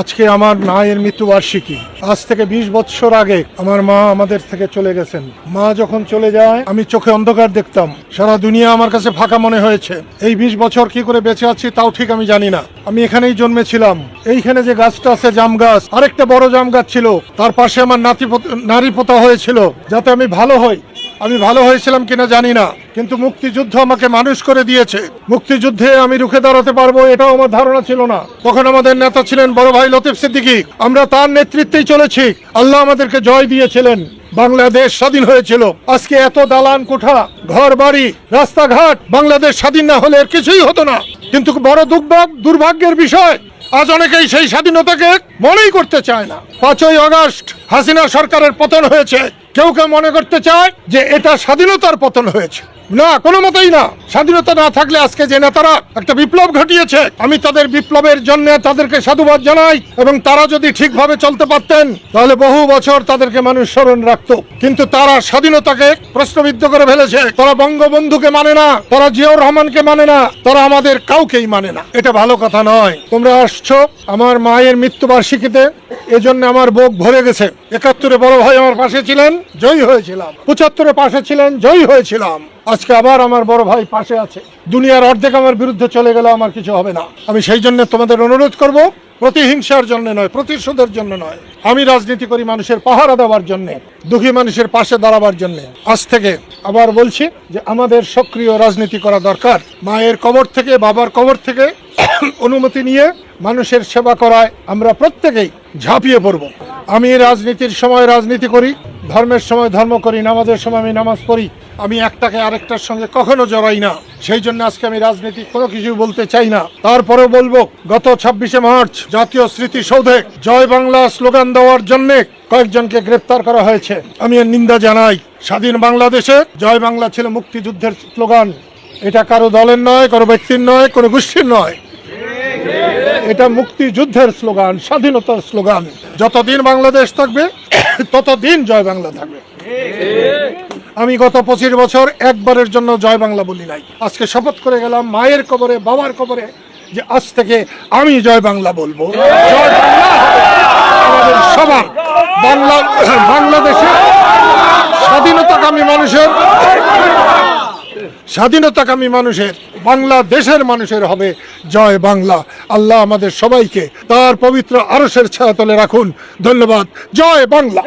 আজকে আমার মায়ের মৃত্যুবার্ষিকী। আজ থেকে 20 বছর আগে আমার মা আমাদের থেকে চলে গেছেন। মা যখন চলে যায় আমি চোখে অন্ধকার দেখতাম, সারা দুনিয়া আমার কাছে ফাঁকা মনে হয়েছে। এই 20 বছর কি করে বেঁচে আছি তাও ঠিক আমি জানি না। আমি এখানেই জন্মেছিলাম। এইখানে যে গাছটা আছে জাম গাছ, আরেকটা বড় জাম গাছ ছিল, তার পাশে আমার নারী পোতা হয়েছিল যাতে আমি ভালো হই। আমি ভালো হয়েছিলাম কিনা জানি না, কিন্তু মুক্তিযুদ্ধ আমাকে মানুষ করে দিয়েছে। মুক্তিযুদ্ধে আমি রুখে দাঁড়াতে পারবো এটাও আমার ধারণা ছিল না। তখন আমাদের নেতা ছিলেন বড় ভাই লতিফ সিদ্দিকী। আমরা তার নেতৃত্বেই চলেছি। আল্লাহ আমাদেরকে জয় দিয়েছিলেন, বাংলাদেশ স্বাধীন হয়েছিল। আজকে এত দালান কোঠা, ঘর বাড়ি, রাস্তাঘাট, বাংলাদেশ স্বাধীন না হলে এর কিছুই হতো না। কিন্তু বড় দুর্ভাগ্যের বিষয়, আজ অনেকেই সেই স্বাধীনতাকে মনেই করতে চায় না। 5ই আগস্ট হাসিনা সরকারের পতন হয়েছে, কেউ কেউ মনে করতে চায় যে এটা স্বাধীনতার পতন হয়েছে। না, কোনো মতেই না। স্বাধীনতা না থাকলে আজকে যে নেতারা একটা বিপ্লব ঘটিয়েছে, আমি তাদের বিপ্লবের জন্য তাদেরকে সাধুবাদ জানাই। এবং তারা যদি ঠিকভাবে চলতে পারতেন তাহলে বহু বছর তাদেরকে মানুষ স্মরণ রাখতো। কিন্তু তারা স্বাধীনতাকে প্রশ্নবিদ্ধ করে ফেলেছে। তারা বঙ্গবন্ধুকে মানে না, তারা জিয়াউর রহমানকে মানে না, তারা আমাদের কাউকেই মানে না। এটা ভালো কথা নয়। তোমরা আসছো আমার মায়ের মৃত্যুবার্ষিকীতে, এজন্য আমার বুক ভরে গেছে। 71-এ বড় ভাই আমার পাশে ছিলেন, জয়ী হয়েছিলাম। 75-এ পাশে ছিলেন, জয়ী হয়েছিলাম। আজকে আবার আমার বড় ভাই পাশে আছে। দুনিয়ার অর্ধেক আমার বিরুদ্ধে চলে গেলে আমার কিছু হবে না। আমি সেই জন্য তোমাদের অনুরোধ করব, প্রতিহিংসার জন্য নয়, প্রতিশোধের জন্য নয়। আমি রাজনীতি করি মানুষের পাহারা দেওয়ার জন্য, দুঃখী মানুষের পাশে দাঁড়াবার জন্য। আজ থেকে আবার বলছি যে আমাদের সক্রিয় রাজনীতি করা দরকার। মায়ের কবর থেকে, বাবার কবর থেকে অনুমতি নিয়ে মানুষের সেবা করায় আমরা প্রত্যেকেই ঝাঁপিয়ে পড়ব। আমি রাজনীতির সময় রাজনীতি করি, ধর্মের সময় ধর্ম করি, নামাজের সময় আমি নামাজ পড়ি। আমি একটাকে আরেকটার সঙ্গে কখনো জড়াই না। সেই জন্য আজকে আমি রাজনীতি কোনো কিছু বলতে চাই না। তারপরেও বলবো, গত 26শে মার্চ জাতীয় স্মৃতিসৌধে জয় বাংলা স্লোগান দেওয়ার জন্য কয়েকজনকে গ্রেপ্তার করা হয়েছে। আমি এর নিন্দা জানাই। স্বাধীন বাংলাদেশে জয় বাংলা ছিল মুক্তিযুদ্ধের স্লোগান। এটা কারো দলের নয়, কারো ব্যক্তির নয়, কোনো গোষ্ঠীর নয়। এটা মুক্তিযুদ্ধের স্লোগান, স্বাধীনতার স্লোগান। যতদিন বাংলাদেশ থাকবে ততদিন জয় বাংলা থাকবে। আমি গত 25 বছর একবারের জন্য জয় বাংলা বলি নাই। আজকে শপথ করে গেলাম মায়ের কবরে, বাবার কবরে, যে আজ থেকে আমি জয় বাংলা বলবো। জয় বাংলা আমাদের সবার। বাংলাদেশের স্বাধীনতাকামী মানুষের, বাংলাদেশের মানুষের হবে জয় বাংলা। আল্লাহ আমাদের সবাইকে তার পবিত্র আরশের ছায়াতলে রাখুন। ধন্যবাদ। জয় বাংলা।